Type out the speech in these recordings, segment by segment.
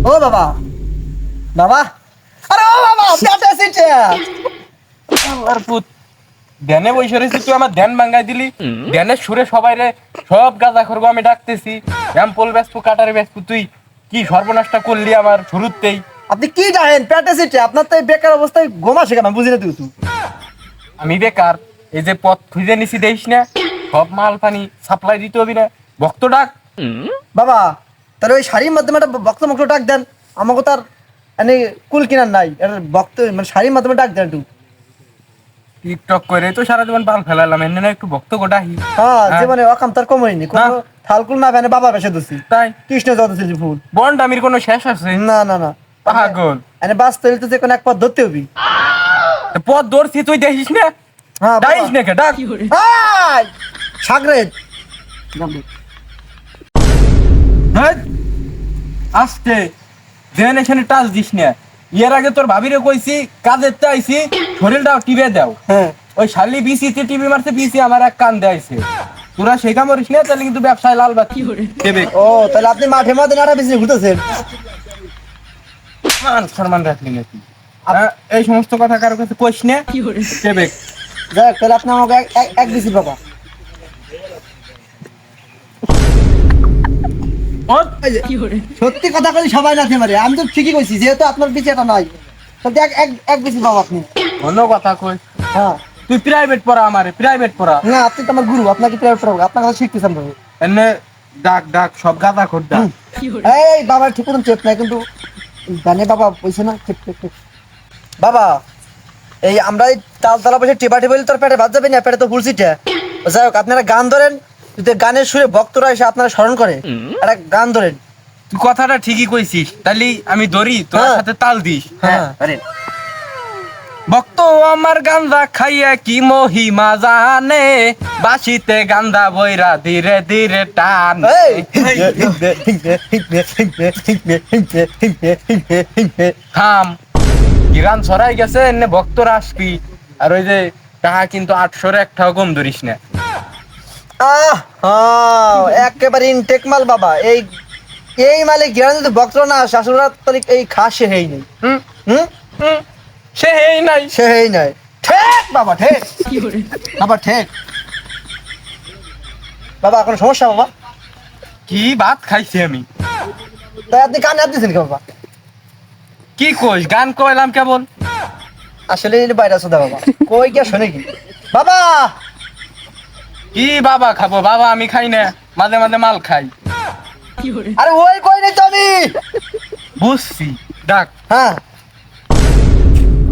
ও বাবা, বাবা, আরে ও বাবা, পেটে সিটে। আর পুত ধ্যানে বসে রয়েছি, তুই আমার ধ্যান ভাঙ্গাই দিলি। ধ্যানের সুরে সবাই রে সব গাঁজা খরগো আমি ডাকতেছি, এম্পল বেসপু কাটারে বেসপু, তুই কি সর্বনাশটা করলি আমার শুরুতেই। আপনি কি জানেন পেটে সিটে? আপনার তো এই বেকার অবস্থায় ঘুম আসে কেন বুঝি না তুই। আমি বেকার, এই যে পথ খুঁজে নিছি দেখিস না, সব মাল পানি সাপ্লাই দিতে হবি না, ভক্ত ডাক। বাবা, তাহলে ওই শাড়ির মাধ্যমে একটা বক্ত মুখ ডাক দেন। আমাকে তার এনে কুল কিনার নাই, এটা বক্ত মানে শাড়ির মাধ্যমে ডাক দেন একটু। টিকটক করে তো সারা জীবন বাল ফেলালাম, এনে না একটু ভক্ত গোটাহি। হ্যাঁ, জীবনে অকাম তার কম হয়নি, কোনো হ্যাঁ। থালকুল না ফেনে বাবা বেসে দিছি। তাই কৃষ্ণ যত ছিল ফুল। বন্ডামির কোনো শেষ আছে? না না না, পাগল, এনে বাস তৈরি তো যে কোনো এক পথ ধরতে হবি। পথ ধরছি তুই দেখিস না, হ্যাঁ ডাইস না কে ডাক। হাই সাগরেদ হেৎ, আস্তে দেন এখানে টাচ দিস না। এর আগে তোর ভাবিরে কইছি কাজের তে আইছি, শরীরটাও টিপে দাও। হ্যাঁ, ওই শালি বিসিতে টিভি মারছে, বিসি আমার এক কান দেয়াইছে। তোরা সেই কাম করিস না, তাহলে কিন্তু ব্যবসায় লাল বাতি দেবে। ও তাহলে আপনি মাঠে মাঠে নাড়া বিজনেস ঘুরতেছেন। মান সম্মান রাখলি নাকি? এই সমস্ত কথা কারো কাছে কইস না দেবে। যাক, তাহলে আপনি আমাকে এক দিছি বাবা। এই যে, সত্যি কথা কই সবাই নাচে মারে, আমি তো ঠিকই কইছি, যেহেতু আপনার পিছে এটা নাই, তাহলে এক দিছি বাবা আপনি। অন্য কথা কই, হ্যাঁ, তুই প্রাইভেট পড়া, আমারে প্রাইভেট পড়া। না আপনি তো আমার গুরু, আপনাকে প্রেয়ার করবো, আপনার কাছে শিখতেছেন ভাবে। এনে ডাক ডাক সব গাদা খোর ডাক। এই বাবা ঠিক মতন চেপ নাই কিন্তু জানে বাবা বলছে না ঠিক ঠিক ঠিক। বাবা, এই আমরা এই তালতলা বসে টেপা টেবিল তোর পেটে ভাত যাবে না, পেটে তো ফুলছিটা। যাই হোক, আপনারা গান ধরেন, যদি গানের সুরে ভক্তরা এসে আপনারা স্মরণ করে একটা গান ধরেন। তুই কথাটা ঠিকই কইছিস, তাহলে আমি ধরি তোর হ্যাঁ। সাথে তাল দিস। হ্যাঁ আরে ভক্ত আমার গান্দা খাইয়া কি মহিমা জানে, বাসিতে গান্দা বইরা ধীরে ধীরে টান। থাম, কিরান ছড়াই গেছে, এনে ভক্তরা আসবি। আর ওই যে তাহা কিন্তু 800 একটাও কম ধরিস না। একেবারে ইনটেক মাল বাবা। এই এই মালে গিরান যদি ভক্ত না শাশুড়া তরিক এই খাসে হেই নেই। হুম হুম, হুম, সে এই নাই। সে হেই নাই। ঠিক বাবা, ঠিক বাবা, ঠিক বাবা। কোনো সমস্যা বাবা? কি ভাত খাইছি আমি? তাই আপনি গান আপ দিয়েছেন কি বাবা? কি কইস, গান কইলাম কেবল। আসলে এই বাইরে আছো দা বাবা, কই গিয়া শোনে কি বাবা? কি বাবা খাবো? বাবা আমি খাই না, মাঝে মাঝে মাল খাই। আরে ওই কই নাই তো আমি। বুঝছি, ডাক। হ্যাঁ,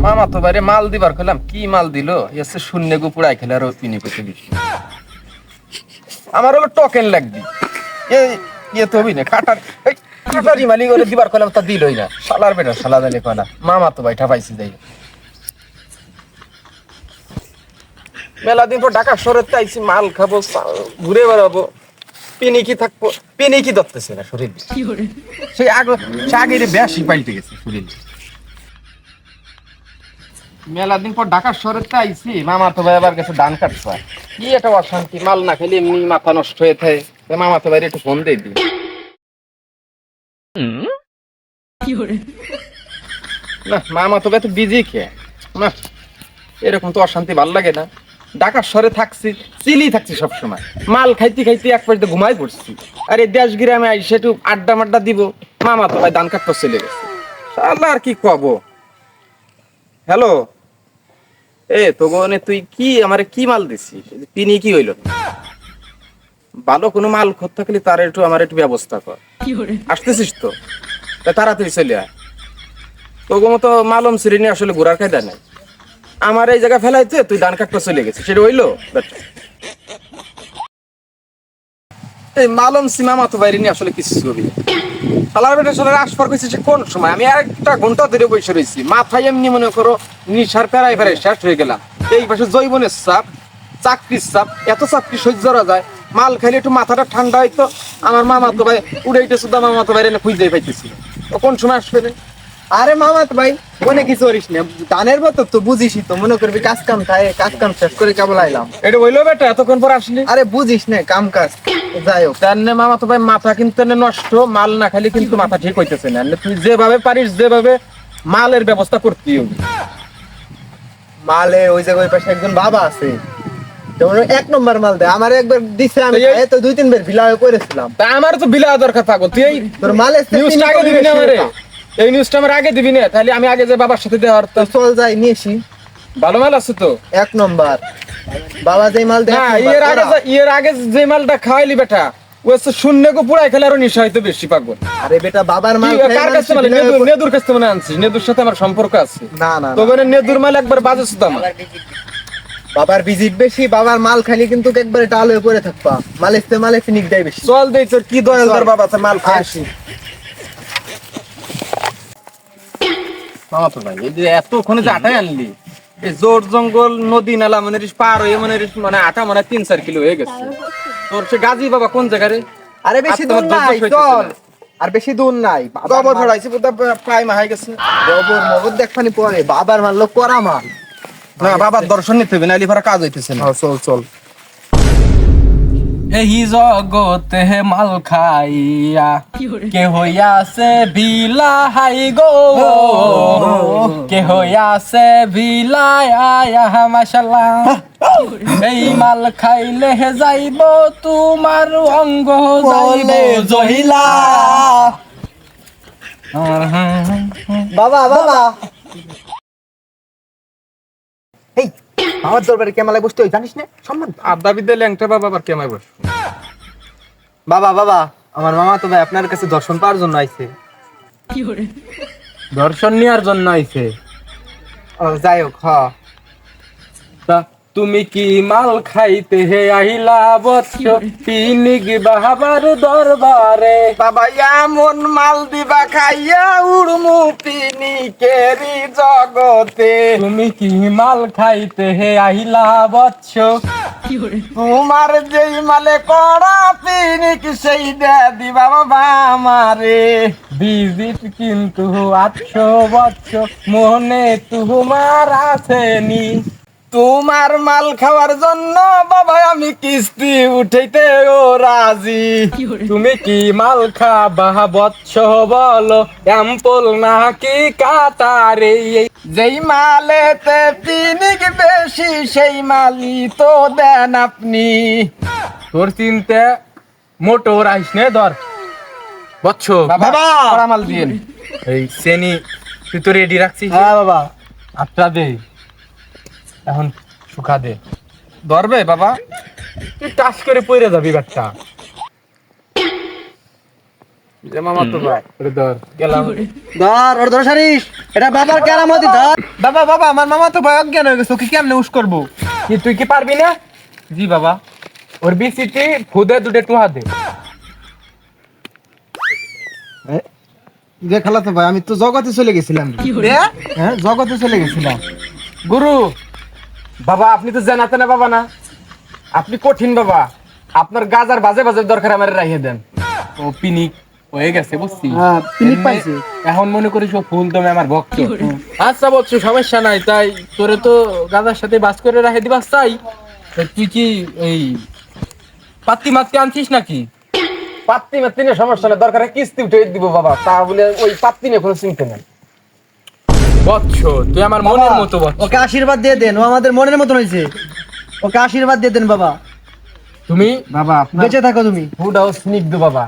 মামা তো বাইরে মাল দিবার খেলাম, কি মাল দিল এসে শূন্য গুপুড়াই খেলে আর পিনি পেতে বেশি। আমার হলো টোকেন লাগবি, ইয়ে তো হবি না কাটার, এই কাটারি মালি করে দিবার খেলাম, তা দিলই না। শালার বেটা শালা জানি কয় না, মামা তো ভাই ঠাপাইছি যাই। মেলা দিন পর ঢাকা শহরের আইছি, মাল খাবো, ঘুরে বেড়াবো, পিনি কি থাকবো, পিনি কি ধরতেছে না শরীর। সেই আগে বেশি পাল্টে গেছে শরীর। মেলা দিন পর ঢাকা শহরের আইছি, মামা তো ভাই আবার গেছে ধান কাটছে। কি একটা অশান্তি, মাল না খেলে এমনি মাথা নষ্ট হয়ে থাকে। মামা তো বাইরে একটু ফোন দিয়ে দিই। না মামা তো ভাই তো বিজি খেয়ে না, এরকম তো অশান্তি ভাল লাগে না। ঢাকা শহরে থাকছি, চিলি থাকছি সবসময়, মাল খাইতে খাইতে এক পাশে ঘুমাই পড়ছি। আর এই দেশ গ্রামে আইসে একটু আড্ডা মাড্ডা দিব, মামা তো ভাই ধান কাটতে চলে গেছে। শালা আর কি কব। হ্যালো, এ তো গনে তুই কি আমারে কি মাল দিছিস? তিনি কি হইল? ভালো কোনো মাল খোঁজ থাকলে তার একটু আমার একটু ব্যবস্থা কর। আসতেছিস তো? তা তাড়াতাড়ি চলে আয়। তোর মতো মালম শ্রেণী আসলে ঘোরার কায়দা নাই। আমার এই জায়গা ফেলাইতে তুই ধান কাটতে চলে গেছিস, সেটা হইলো? এই মালম সিমামা তো বাইরে নিয়ে আসলে কিছু ছবি শালার বেটা শালার আসপার কইছে সে কোন সময়? আমি একটা ঘন্টা ধরে বসে রয়েছি, মাথায় এমনি মনে করো নিশার প্যারাই ফেরাই শেষ হয়ে গেলাম। এই পাশে জৈবনের চাপ, চাকরির চাপ, এত চাপ কি সহ্য করা যায়? মাল খাইলে একটু মাথাটা ঠান্ডা হইতো। আমার মামা তো ভাই উড়াইতে শুধু মামা তো বাইরে খুঁজতেই পাইতেছিল। ও কোন সময় আসবে রে? আরে মামা তো ভাই মনে কিছু করিস না, গানের মতো তো বুঝিসই তো, মনে করবি কাজ কাম থাকে, কাজ কাম শেষ করে কেবল আইলাম। এটা হইলো বেটা, এতক্ষণ পর আসলি? আরে বুঝিস না কাম কাজ। যাই হোক তান্নে মামা তো ভাই মাথা কিন্তু এনে নষ্ট, মাল না খালি কিন্তু মাথা ঠিক হইতেছে না। এনে তুই যেভাবে পারিস যেভাবে মালের ব্যবস্থা করতে হবে। মালে ওই জায়গায় ওই পাশে একজন বাবা আছে, যেমন এক নম্বর মাল দেয়। আমার একবার দিছে, আমি তো এই- খাইয়ে তো 2-3 বার ভিলা করেছিলাম। তা আমার তো বিলা দরকার থাকো, তুই এই তোর মালে নিউজটা আগে দিবি না আমারে, এই নিউজটা আমার আগে দিবি না, তাহলে আমি আগে যে বাবার সাথে দেওয়ার তো চল যাই নিয়েছি। ভালো মাল আছে তো। এক নম্বর বাবা যেই মাল দেয়, না এক নম্বর করা। এর আগে যে মালটা খাওয়াইলি বেটা, ও হচ্ছে শূন্য কো পুরাই খেলে আরো নেশা হইতে বেশি পাগল। আরে বেটা বাবার মাল তুই খাই কার মানুষ কাছে মানে ভিলায় করে- নেদুর কাছে মানে আনছিস? নেদুর সাথে আমার সম্পর্ক আছে। না না তো না। মানে নেদুর মাল একবার বাজে সুদাম। বাবার ভিজিট বেশি, বাবার মাল খালি কিন্তু একবারে টাল হয়ে পড়ে থাকবা। মালে ফিনিক দেয় বেশি। চল দেই তোর কি দয়াল তোর চল। বাবা আছে মাল খাই আসি। মামা তো ভাই এই যে এতক্ষণে যে আটাই আনলি, এই জোর জঙ্গল নদী নালা মানে পার হয়ে মানে আটা মানে 3-4 কিলো হয়ে গেছে। তোর সে গাজী বাবা কোন জায়গায় রে? আরে বেশি আর দূর তোমার নাই, ধৈর্য চল। হইতেছে আর বেশি দূর নাই। বাবার গোবর মাল- ফড়াইছে প্রায় মাহাই গেছে। গোবর মগর দেখবানি পরে, বাবার মাল লোক করা মাল। না বাবার দর্শন নিতে হবে, নাইলে ভাড়া কাজ হইতেছে না। চল চল। এই জগতে মাল খাইয়া কে হইয়াছে বিলাই গো, কে হইয়াছে বিলাই মাশাল্লাহ। এই মাল খাইলে যাইব তোমার অঙ্গ যাইব জহিলা। বাবা বাবা, এই আমার দরবারে কেমালায় বসতে হয় জানিস না? সম্মান। আড্ডা বিদ্যা ল্যাংটা বাবা আবার কেমাই বস। বাবা বাবা, আমার মামা তো ভাই আপনার কাছে দর্শন পাওয়ার জন্য আইছে। দর্শন নেওয়ার জন্য আইছে। ও যাই হোক, হ। তা তুমি কি মাল খাইতে হে আহিলা বৎস পিনিক বাহাবার দরবারে? বাবা এমন মাল দিবা খাইয়া উড়মু পিনিকেরি জগতে। তুমি কি মাল খাইতে হে আহিলা বৎস? তোমার যেই মালে করা পিনিক সেই দে দিবা বাবা আমারে। ভিজিট কিন্তু 800 বৎস মনে তোমার আসেনি। তোমার মাল খাওয়ার জন্য বাবা আমি কিস্তি উঠাইতে ও রাজি। তুমি কি মাল খাবা বৎস বলো, অ্যাম্পল নাকি কাটারে? যেই মালেতে পিনিক বেশি সেই মালই তো দেন আপনি। তোর চিনতে মোটর আইসনে ধর বৎস। বাবা কড়া মাল দিয়েন। এই শ্রেণী তুই তো রেডি রাখছিস? হ্যাঁ বাবা। আটটা দে, এখন শুকা দে। ধরবে বাবা? তুই টাস করে পড়ে যাবি বাচ্চা। যে মামা তো ভাই ওরে ধর, গেলাম। ধর ওর ধর সারিস, এটা বাবার কেরামতি ধর। বাবা বাবা আমার মামা তো ভাই অজ্ঞান হয়ে গেছে, ওকে কেমনে উস করবো? কি তুই কি পারবি না? জি বাবা। ওর বিসিটি ফুদে দুটে টুহা দে। যে খেলা তো ভাই, আমি তো জগতে চলে গেছিলাম। হ্যাঁ জগতে চলে গেছিলাম। গুরু বাবা আপনি তো জানাতে না বাবা, না আপনি কঠিন বাবা, আপনার গাজার বাজে বাজে দরকার আমার রাখিয়ে দেন। ও পিনিক হয়ে গেছে বুঝছি। হ্যাঁ পিনিক পাইছি। এখন মনে করিস ও ফুল দমে আমার ভক্ত। আচ্ছা বলছো সমস্যা নাই, তাই তোরে তো গাদার সাথে বাস করে রাখে দিবাস চাই। তা তুই কি এই পাত্তি মাত্তি আনছিস নাকি? পাত্তি মাত্তি নিয়ে সমস্যা নেই, দরকার হয় কিস্তি উঠে দিব বাবা, তাহলে ওই পাত্তি নিয়ে কোনো চিন্তা নেই। বৎস তুই আমার মনের মতো বৎস। ওকে আশীর্বাদ দিয়ে দেন, ও আমাদের মনের মতন হয়েছে। ওকে আশীর্বাদ দিয়ে দেন বাবা। তুমি বাবা আপনার বেঁচে থাকো তুমি। ফুডাও স্নিগ্ধ বাবা,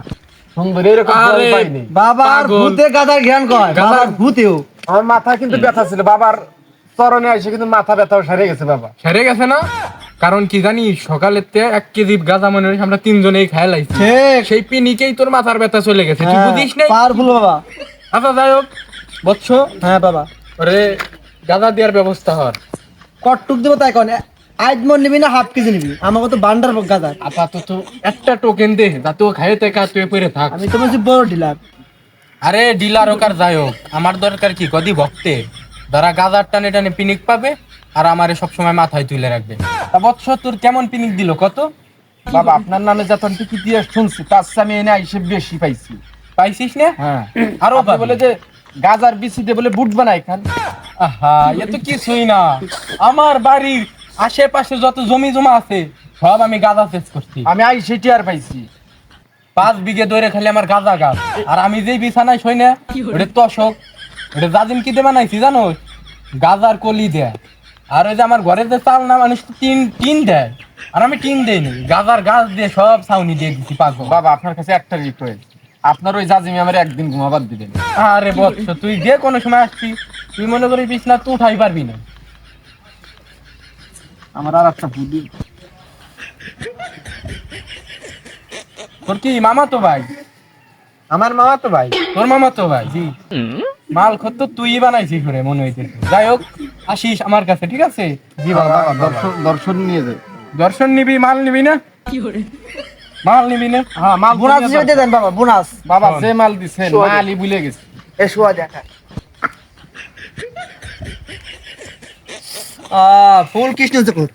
সুন্দর এরকম ফল আরে, পাইনি। বাবার পাগল। ভূতে গাদার জ্ঞান কয়, গাদার- বাবার ভূতেও। আমার মাথা কিন্তু ব্যথা ছিল, বাবার চরণে এসে কিন্তু মাথা ব্যথাও সেরে গেছে বাবা। সেরে গেছে না? কারণ কি জানি সকালের 1 কেজি গাঁজা মনে হয় আমরা 3 জনেই খাই লাইছি। ঠিক। সেই পিনিকেই তোর মাথার ব্যথা চলে গেছে, তুই বুঝিস নাই? পাওয়ারফুল বাবা। আচ্ছা যাই হোক বৎস, হ্যাঁ বাবা। ওরে গাঁজা দেওয়ার ব্যবস্থা হর। কটটুক দেবো তাই কোন? আজ মন নিবি না হাফ কেজি নিবি? আমাকে তো বান্ডার গাদার। আপাতত একটা টোকেন দে, যাতে ও খাইয়ে থেকে তুই পরে থাক। আমি তো বলছি বড় ডিলার। আরে ডিলার হোক আর যাই হোক, আমার দরকার কি কদি ভক্তে যারা গাজার টানে টানে পিনিক পাবে আর আমারে সবসময় মাথায় তুলে রাখবে। তা বৎস তোর কেমন পিনিক দিল কত? বাবা আপনার নামে যত টিকিট দিয়ে শুনছি তার চেয়ে আমি এনে আইসে বেশি পাইছি। পাইছিস না? হ্যাঁ আরো আপনি বলে যে গাজার বিচি দিয়ে বলে বুট বানাই খান। আহা এ তো কিছুই না। আমার বাড়ির আশেপাশে যত জমি জমা আছে সব আমি গাঁজা চেস করছি। আমি আই সেটি আর পাইছি 5 বিঘে ধরে খালি আমার গাঁজা গাছ। আর আমি যেই বিছানায় শোই না ওটা তশক, ওটা জাজিম কি দিয়ে বানাইছি জানো? গাঁজার কলি দেয়। আর ওই যে আমার ঘরের যে চাল না মানুষ তো টিন দেয়, আর আমি টিন দেইনি, গাঁজার গাছ দিয়ে সব ছাউনি দিয়ে দিচ্ছি পাগল। বাবা আপনার কাছে একটা রিকোয়েস্ট, আপনার ওই জাজিমি আমার একদিন ঘুমাবার দিবেন। আরে বৎস, তুই যে কোনো সময় আসছি, তুই মনে করি বিছনা তুই উঠাই পারবি না। আমার আর একটা বুদ্ধি। তোর কি মামা তো ভাই? আমার মামা তো ভাই। তোর মামা তো ভাই? জি। মাল খত তো তুই বানাইছিস করে মনে হইছে। যাই হোক, আসিস আমার কাছে, ঠিক আছে? জি বাবা, দর্শন নিয়ে যাই। দর্শন নিবি, মাল নিবি না? মাল নিবি না? হ্যাঁ মাল বোনাস হিসেবে দিয়ে দেন বাবা, বোনাস। বাবা যে মাল দিছেন শোয়া মালই ভুলে গেছি। এসো দেখা। ফুল কৃষ্ণ চকুর।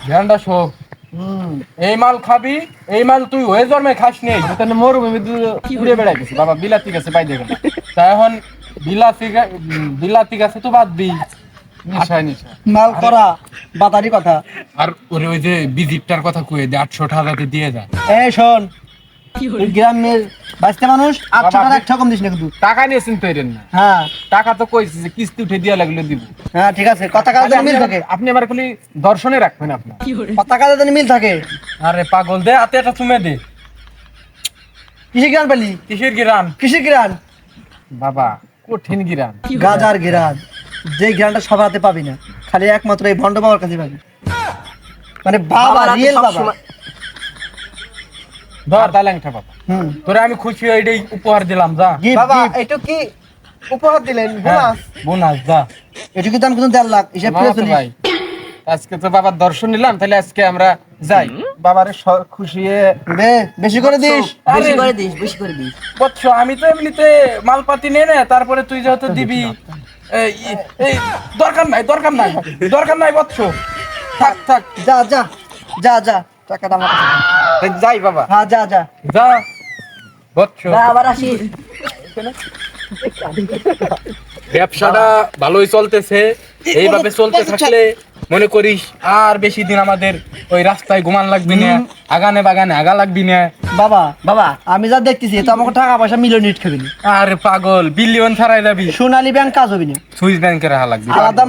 ধ্যানটা শোক। এই মাল খাবি, এই মাল তুই হয়ে জন্মে খাস নেই। তাহলে মরুভূমি ঘুরে বেড়াই গেছি বাবা, বিলাতি গেছে পাই দেখেন। তা এখন বিলাতি গাছে তো বাদ দিই। নিশায় নিশা মাল করা বাতারি কথা। আর ওরে ওই যে বিজিটটার কথা কয়ে দে, 800 টাকাতে দিয়ে যা। শোন, তুই গ্রামের বাচ্চা মানুষ, 800 টাকা একটা কম দিস না কিন্তু। টাকা নিয়েছেন তো এরেন না, হ্যাঁ টাকা তো কইছি যে কিস্তি উঠে দিয়া লাগলে দিব। হ্যাঁ ঠিক আছে, কথা কাজে মিল থাকে। আপনি আবার খালি দর্শনে রাখবেন আপনার। কথা কাজে যেন মিল থাকে। আরে পাগল, দে হাতে একটা চুমে দে। কিসের গ্রান পেলি? কিসের গ্রাম? কিসের গ্রান? বাবা কঠিন গিরান। গাজার গ্রান। যে গ্রানটা সবার হাতে পাবি না, খালি একমাত্র এই ভণ্ড বাবার কাছে পাবি। মানে বাবা, রিয়েল বাবা। ধর দালাংটা বাবা। তোরে আমি খুশি হয়ে এটাই উপহার দিলাম, যা। বাবা এটা কি উপহার দিলেন? হ্যাঁ, বোনাস যা। এটুকু দাম কিন্তু 1.5 লাখ হিসাব করে মামা তো চলিস। ভাই, আজকে তো বাবার দর্শন নিলাম, তাহলে আজকে আমরা যাই বাবারে খুশি হয়ে। দে, বেশি করে দিস। বেশি করে দিস, বেশি করে দিস। বৎস, আমি তো এমনিতে মালপাতি নে না, তারপরে তুই যেহেতু দিবি, এই দরকার নাই, দরকার নাই, দরকার নাই বৎস, থাক থাক, যা যা যা যা, টাকাটা আমার কাছে দে। যাই বাবা। হ্যাঁ যা যা। যা বৎস। আবার আসিস। ব্যবসাটা ভালোই চলতেছে, এইভাবে চলতে থাকলে মনে করিস আর বেশি দিন আমাদের ওই রাস্তায় ঘুমান লাগবি না, আগানে বাগানে আগা লাগবি না। বাবা বাবা, আমি যা দেখতেছি তো আমাকে টাকা পয়সা মিলিয়ন হিট খাবি না। আরে পাগল, বিলিয়ন ছাড়াই যাবি, সোনালী ব্যাংক কাজ হবি না। সুইস ব্যাংকে রাখা লাগবি। আলাদা